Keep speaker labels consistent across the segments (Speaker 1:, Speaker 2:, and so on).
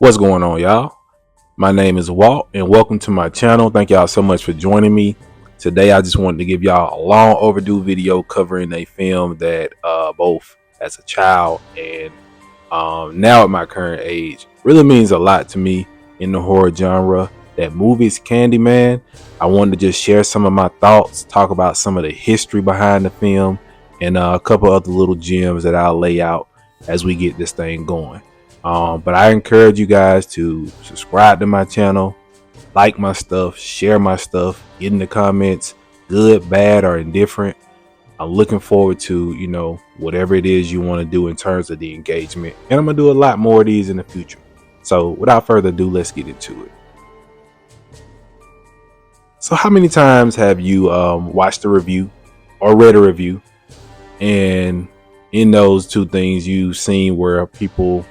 Speaker 1: What's going on, y'all? My name is Walt, and welcome to my channel. Thank y'all so much for joining me. Today, I just wanted to give y'all a long overdue video covering a film that both as a child and now at my current age really means a lot to me in the horror genre. That movie is Candyman. I wanted to just share some of my thoughts, talk about some of the history behind the film, and a couple other little gems that I'll lay out as we get this thing going. But I encourage you guys to subscribe to my channel, like my stuff, share my stuff, get in the comments, good, bad, or indifferent. I'm looking forward to, whatever it is you want to do in terms of the engagement. And I'm going to do a lot more of these in the future. So without further ado, let's get into it. So how many times have you watched a review or read a review, and in those two things you've seen where people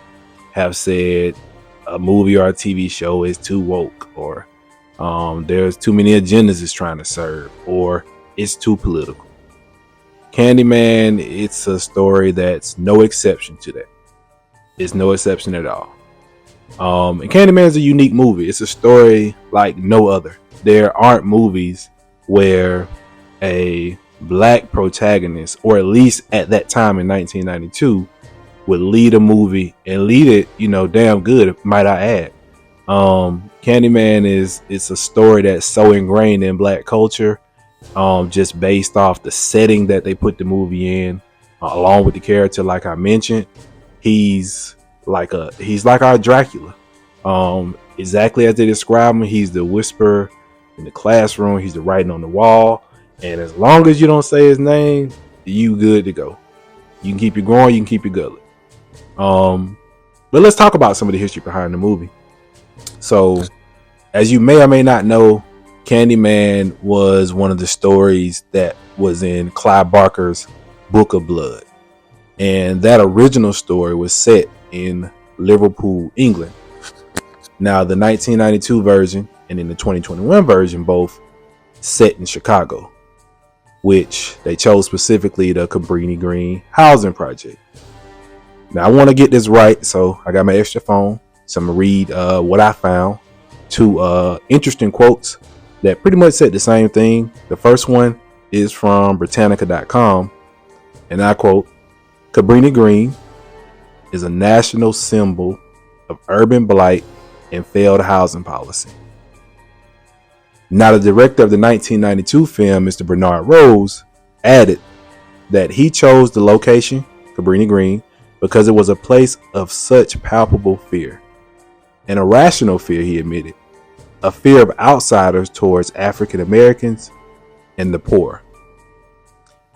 Speaker 1: have said a movie or a TV show is too woke, or there's too many agendas it's trying to serve, or it's too political? Candyman, it's a story that's no exception to that. It's no exception at all. And Candyman is a unique movie. It's a story like no other. There aren't movies where a black protagonist, or at least at that time in 1992, would lead a movie and lead it, damn good, might I add. Candyman it's a story that's so ingrained in black culture, just based off the setting that they put the movie in, along with the character. Like I mentioned, he's like our Dracula. Exactly as they describe him. He's the whisperer in the classroom. He's the writing on the wall. And as long as you don't say his name, you good to go. You can keep it going. You can keep it gullet. But let's talk about some of the history behind the movie. So, as you may or may not know, Candyman was one of the stories that was in Clive Barker's Book of Blood. And that original story was set in Liverpool, England. Now, the 1992 version and in the 2021 version, both set in Chicago, which they chose specifically the Cabrini Green housing project. Now, I want to get this right, so I got my extra phone. So I'm going to read what I found. Two interesting quotes that pretty much said the same thing. The first one is from Britannica.com, and I quote, "Cabrini Green is a national symbol of urban blight and failed housing policy." Now, the director of the 1992 film, Mr. Bernard Rose, added that he chose the location, Cabrini Green, because it was a place of such palpable fear. An irrational fear, he admitted. A fear of outsiders towards African Americans and the poor.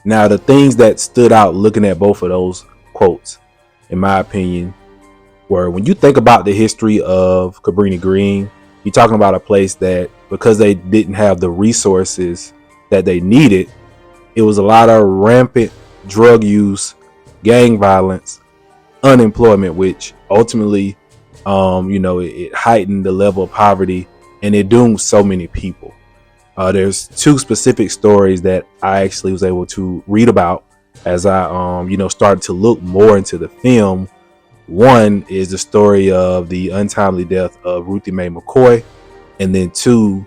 Speaker 1: Now, the things that stood out looking at both of those quotes, in my opinion, were when you think about the history of Cabrini Green, you're talking about a place that, because they didn't have the resources that they needed, it was a lot of rampant drug use, gang violence, unemployment, which ultimately, it heightened the level of poverty, and it doomed so many people. There's two specific stories that I actually was able to read about as I, started to look more into the film. One is the story of the untimely death of Ruthie Mae McCoy, and then two,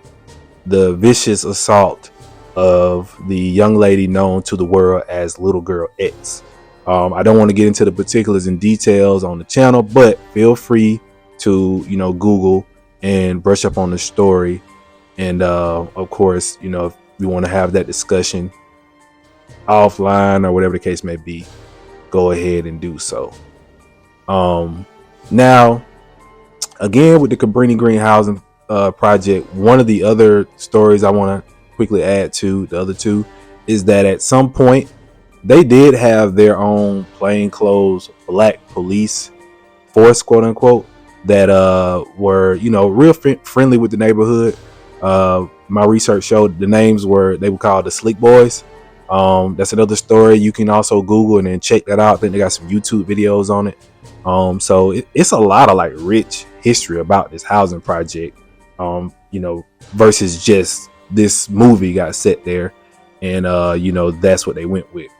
Speaker 1: the vicious assault of the young lady known to the world as Little Girl X. I don't want to get into the particulars and details on the channel, but feel free to, Google and brush up on the story. And of course, if you want to have that discussion offline or whatever the case may be, go ahead and do so. Now, again, with the Cabrini Green housing project, one of the other stories I want to quickly add to the other two is that at some point they did have their own plainclothes black police force, quote unquote, that were real friendly with the neighborhood. My research showed the names they were called the Slick Boys. That's another story you can also Google and then check that out. I think they got some YouTube videos on it. So it's a lot of like rich history about this housing project, versus just this movie got set there, and that's what they went with.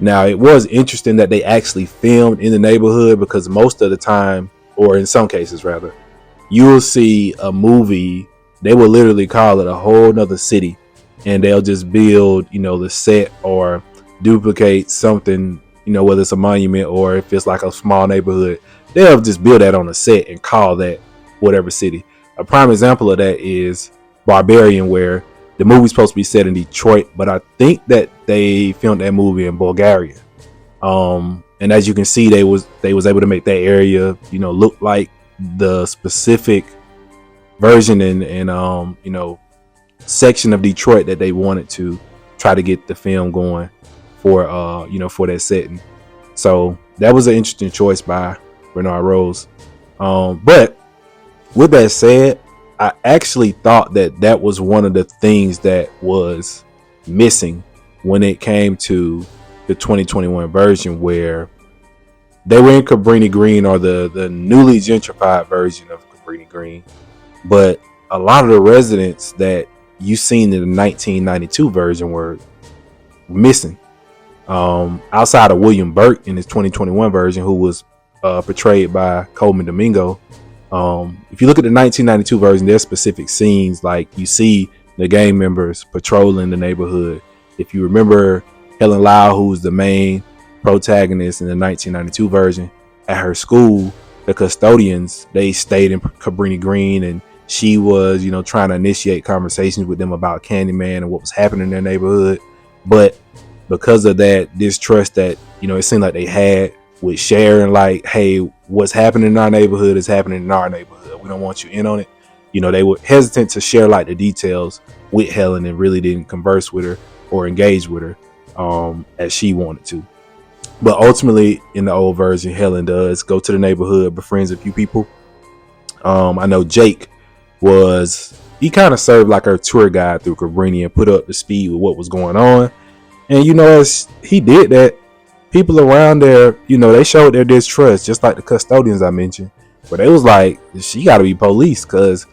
Speaker 1: Now, it was interesting that they actually filmed in the neighborhood, because most of the time or in some cases rather, you'll see a movie, they will literally call it a whole nother city, and they'll just build, the set or duplicate something, whether it's a monument or if it's like a small neighborhood, they'll just build that on a set and call that whatever city. A prime example of that is Barbarian, where the movie's supposed to be set in Detroit, but I think that they filmed that movie in Bulgaria. And as you can see, they was able to make that area, look like the specific version and section of Detroit that they wanted to try to get the film going for for that setting. So that was an interesting choice by Bernard Rose. But with that said, I actually thought that was one of the things that was missing when it came to the 2021 version, where they were in Cabrini Green, or the newly gentrified version of Cabrini Green, but a lot of the residents that you seen in the 1992 version were missing. Outside of William Burke in his 2021 version, who was portrayed by Coleman Domingo. If you look at the 1992 version, there's specific scenes like you see the gang members patrolling the neighborhood. If you remember Helen Lau, who's the main protagonist in the 1992 version, at her school, the custodians, they stayed in Cabrini Green, and she was, trying to initiate conversations with them about Candyman and what was happening in their neighborhood. But because of that distrust that, it seemed like they had with sharing, like, hey, what's happening in our neighborhood is happening in our neighborhood. We don't want you in on it. They were hesitant to share like the details with Helen, and really didn't converse with her or engage with her as she wanted to. But ultimately, in the old version, Helen does go to the neighborhood, befriends a few people. I know Jake he kind of served like our tour guide through Cabrini and put up the speed with what was going on. And, as he did that, people around there, they showed their distrust, just like the custodians I mentioned. But they was like, she got to be police, because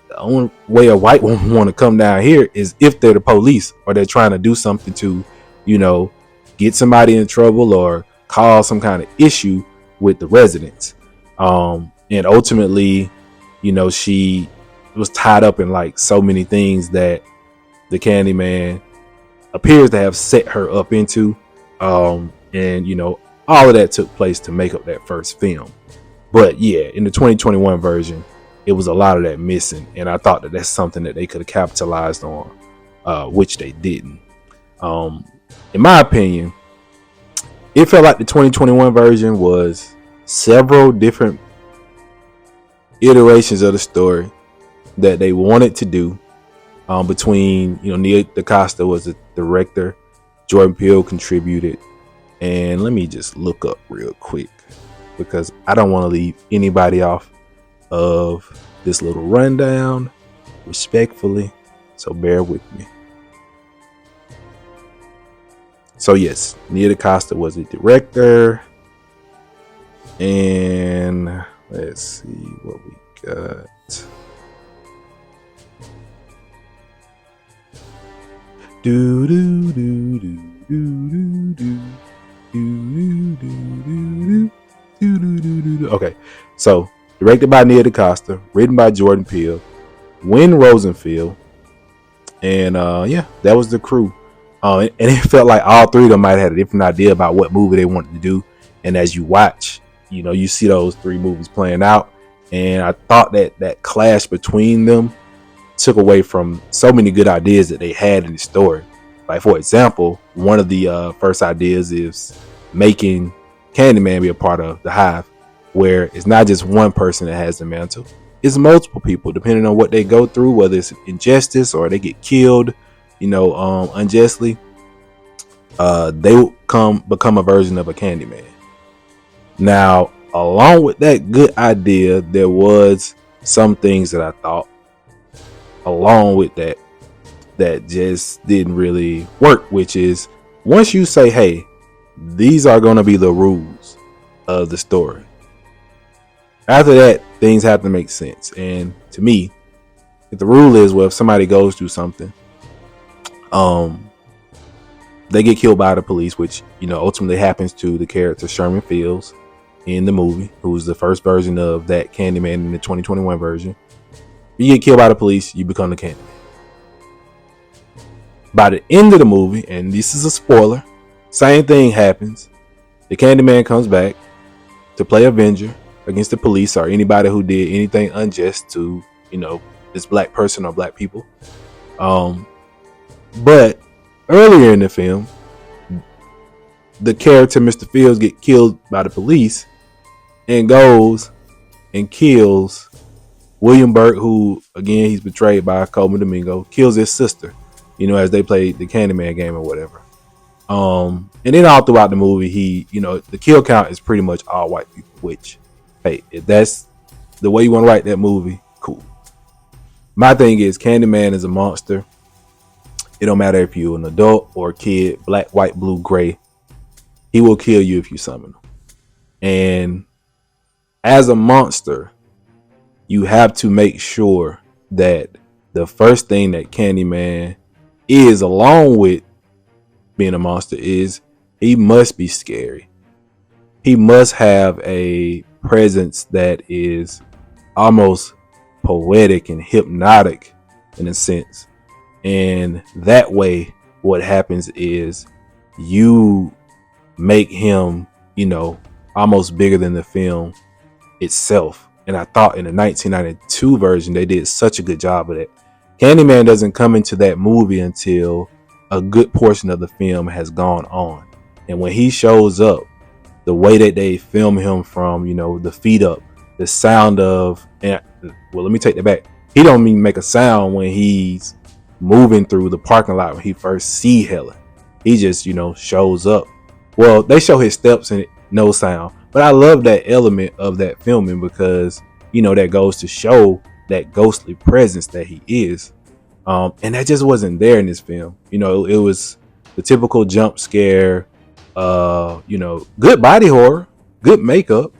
Speaker 1: the only way a white woman want to come down here is if they're the police, or they're trying to do something to, get somebody in trouble or cause some kind of issue with the residents. And ultimately, she was tied up in like so many things that the Candyman appears to have set her up into. And all of that took place to make up that first film. But yeah, in the 2021 version, it was a lot of that missing, and I thought that that's something that they could have capitalized on, which they didn't. In my opinion, it felt like the 2021 version was several different iterations of the story that they wanted to do. Between Nia DaCosta was the director, Jordan Peele contributed, and let me just look up real quick, because I don't want to leave anybody off of this little rundown, respectfully, so bear with me. So yes, Nia DaCosta was the director, and let's see what we got. Do do do do do do do do do do. Okay, so directed by Nia DaCosta, written by Jordan Peele, Win Rosenfield, and that was the crew. And it felt like all three of them might have had a different idea about what movie they wanted to do. And as you watch, you see those three movies playing out. And I thought that clash between them took away from so many good ideas that they had in the story. Like, for example, one of the first ideas is making Candyman be a part of the Hive, where it's not just one person that has the mantle. It's multiple people, depending on what they go through, whether it's injustice or they get killed, unjustly. They will become a version of a Candyman. Now, along with that good idea, there was some things that I thought along with that just didn't really work, which is, once you say, hey, these are going to be the rules of the story, after that, things have to make sense. And to me, if the rule is, well, if somebody goes through something, they get killed by the police, which ultimately happens to the character Sherman Fields. in the movie, who's the first version of that Candyman in the 2021 version. You get killed by the police, you become the Candyman. By the end of the movie, and this is a spoiler, same thing happens. The Candyman comes back to play Avenger against the police or anybody who did anything unjust to, this black person or black people. But earlier in the film, the character Mr. Fields get killed by the police and goes and kills William Burke, who again he's betrayed by Coleman Domingo, kills his sister, as they played the Candyman game or whatever. And then all throughout the movie, the kill count is pretty much all white people, which, hey, if that's the way you want to write that movie, cool. My thing is Candyman is a monster. It don't matter if you're an adult or a kid, black, white, blue, gray. He will kill you if you summon him. And as a monster, you have to make sure that the first thing that Candyman is, along with being a monster, is he must be scary. He must have a presence that is almost poetic and hypnotic in a sense. And that way, what happens is you make him, almost bigger than the film itself. And I thought in the 1992 version, they did such a good job of that. Candyman doesn't come into that movie until a good portion of the film has gone on. And when he shows up, the way that they film him from, the feet up, the sound of, and well, let me take that back. He don't even make a sound when he's moving through the parking lot when he first see Helen. He just, shows up. Well, they show his steps and no sound. But I love that element of that filming because, that goes to show that ghostly presence that he is. And that just wasn't there in this film. It was the typical jump scare, good body horror, good makeup.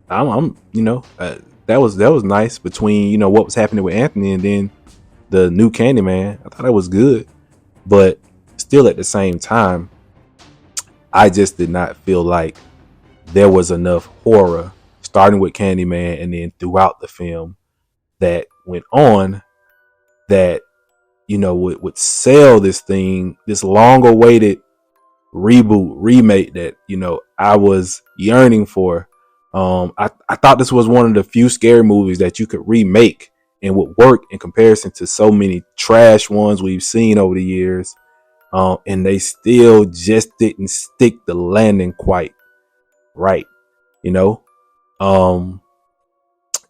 Speaker 1: That was nice between, what was happening with Anthony and then the new Candyman. I thought that was good, but still at the same time, I just did not feel like there was enough horror starting with Candyman and then throughout the film that went on that, would sell this thing, this long awaited reboot, remake that, I was yearning for. I thought this was one of the few scary movies that you could remake and would work in comparison to so many trash ones we've seen over the years. And they still just didn't stick the landing quite right, and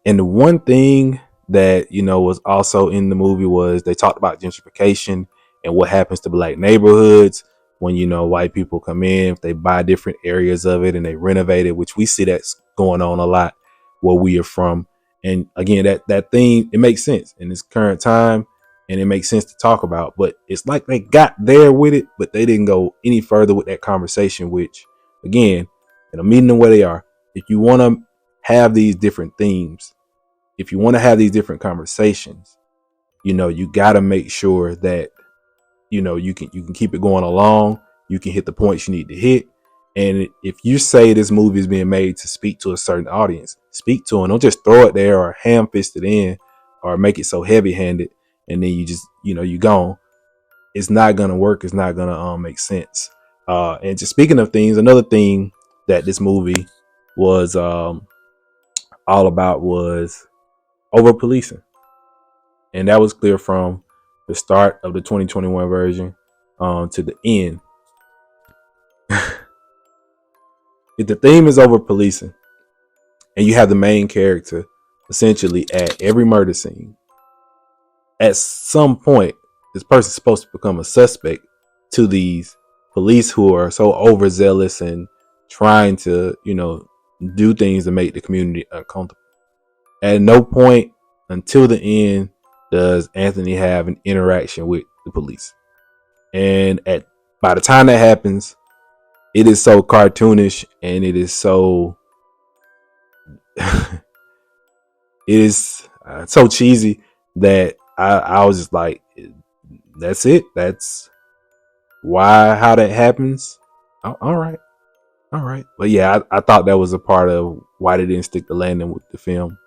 Speaker 1: the one thing that was also in the movie was they talked about gentrification and what happens to black neighborhoods when white people come in, if they buy different areas of it and they renovate it, which we see that's going on a lot where we are from. And again, that thing, it makes sense in this current time and it makes sense to talk about, but it's like they got there with it, but they didn't go any further with that conversation, which again, in a meeting them where they are, if you want to have these different themes, if you want to have these different conversations, you got to make sure that, you can keep it going along. You can hit the points you need to hit. And if you say this movie is being made to speak to a certain audience, speak to them. Don't just throw it there or ham fist it in or make it so heavy handed. And then you just, you gone. It's not going to work. It's not going to make sense. And just speaking of things, another thing that this movie was all about was over policing. And that was clear from the start of the 2021 version to the end. If the theme is over policing and you have the main character essentially at every murder scene, at some point, this person's supposed to become a suspect to these police who are so overzealous and trying to, do things to make the community uncomfortable. At no point until the end does Anthony have an interaction with the police. And by the time that happens, it is so cartoonish and it is so it is so cheesy that I was just like, that's it. That's how that happens. All right. All right. But yeah, I thought that was a part of why they didn't stick the landing with the film.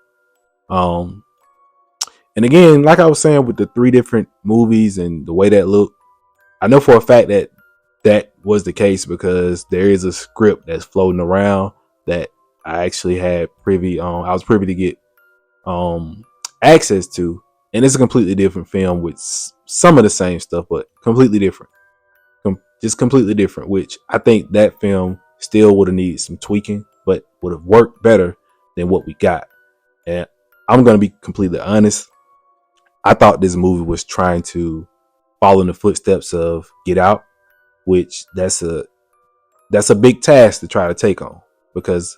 Speaker 1: Um, and again, like I was saying with the three different movies and the way that looked, I know for a fact that that was the case because there is a script that's floating around that I actually had privy. I was privy to get um access to, and it's a completely different film with some of the same stuff, but completely different. Just completely different. Which I think that film still would have needed some tweaking, but would have worked better than what we got. And I'm gonna be completely honest. I thought this movie was trying to follow in the footsteps of Get Out, which that's a big task to try to take on. Because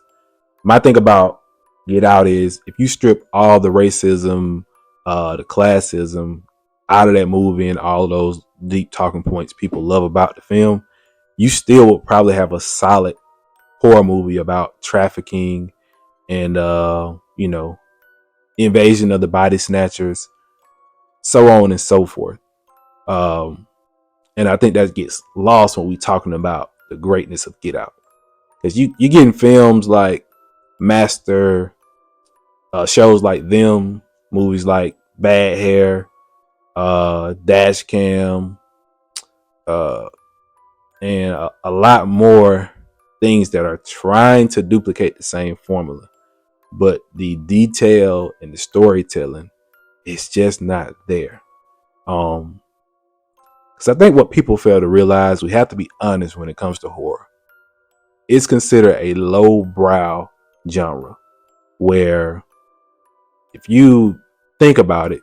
Speaker 1: my thing about Get Out is if you strip all the racism, the classism out of that movie and all those deep talking points people love about the film, you still will probably have a solid horror movie about trafficking and invasion of the body snatchers, so on and so forth. Um, and I think that gets lost when we talking about the greatness of Get Out, because you getting films like Master, shows like them, movies like Bad Hair, Dash Cam, uh, and a lot more things that are trying to duplicate the same formula, but the detail and the storytelling is just not there. Um, because I think what people fail to realize, we have to be honest when it comes to horror. It's considered a low brow genre where, if you think about it,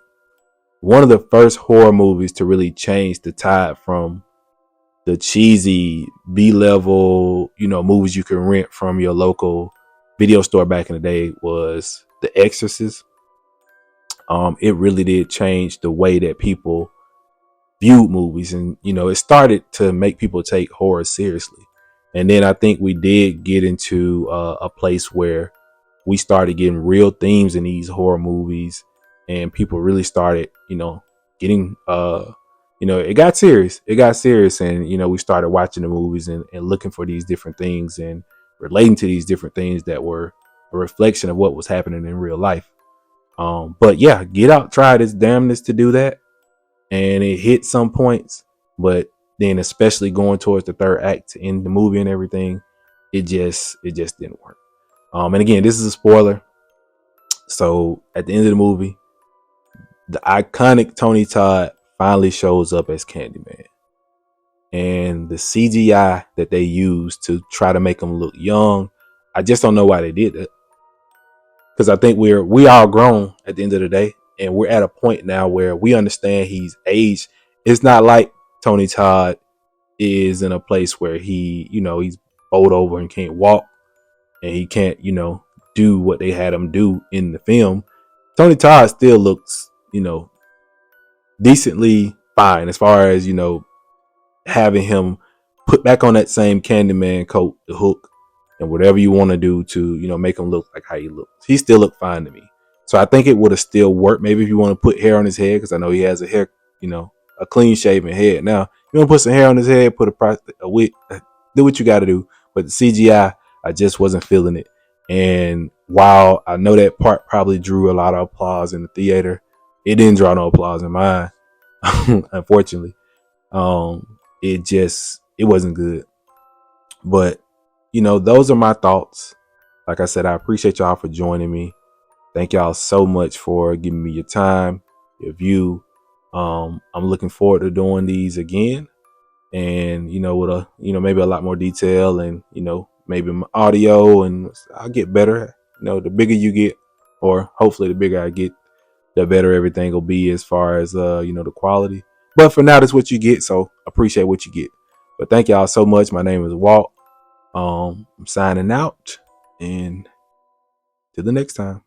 Speaker 1: one of the first horror movies to really change the tide from the cheesy B level, movies you can rent from your local video store back in the day was The Exorcist. It really did change the way that people viewed movies, and it started to make people take horror seriously. And then I think we did get into a place where we started getting real themes in these horror movies, and people really started, getting, it got serious. It got serious, and we started watching the movies and looking for these different things and relating to these different things that were a reflection of what was happening in real life. But yeah, Get Out tried its damnness to do that, and it hit some points, but then especially going towards the third act in the movie and everything, it just didn't work. And again, this is a spoiler. So at the end of the movie, the iconic Tony Todd finally shows up as Candyman. And the CGI that they used to try to make him look young, I just don't know why they did that. Because I think we all grown at the end of the day, and we're at a point now where we understand he's aged. It's not like Tony Todd is in a place where he's bowled over and can't walk, and he can't, do what they had him do in the film. Tony Todd still looks, decently fine as far as, having him put back on that same Candyman coat, the hook, and whatever you want to do to, make him look like how he looks. He still looked fine to me. So I think it would have still worked. Maybe if you want to put hair on his head, because I know he has a clean shaven head. Now, you want to put some hair on his head, put a wig, do what you got to do. But the CGI, I just wasn't feeling it. And while I know that part probably drew a lot of applause in the theater, it didn't draw no applause in mine, unfortunately. It wasn't good. But those are my thoughts. Like I said, I appreciate y'all for joining me. Thank y'all so much for giving me your time, your view. I'm looking forward to doing these again, and with maybe a lot more detail, and maybe my audio, and I'll get better. The bigger you get, or hopefully the bigger I get, the better everything will be as far as the quality. But for now, that's what you get. So appreciate what you get. But thank y'all so much. My name is Walt. I'm signing out, and till the next time.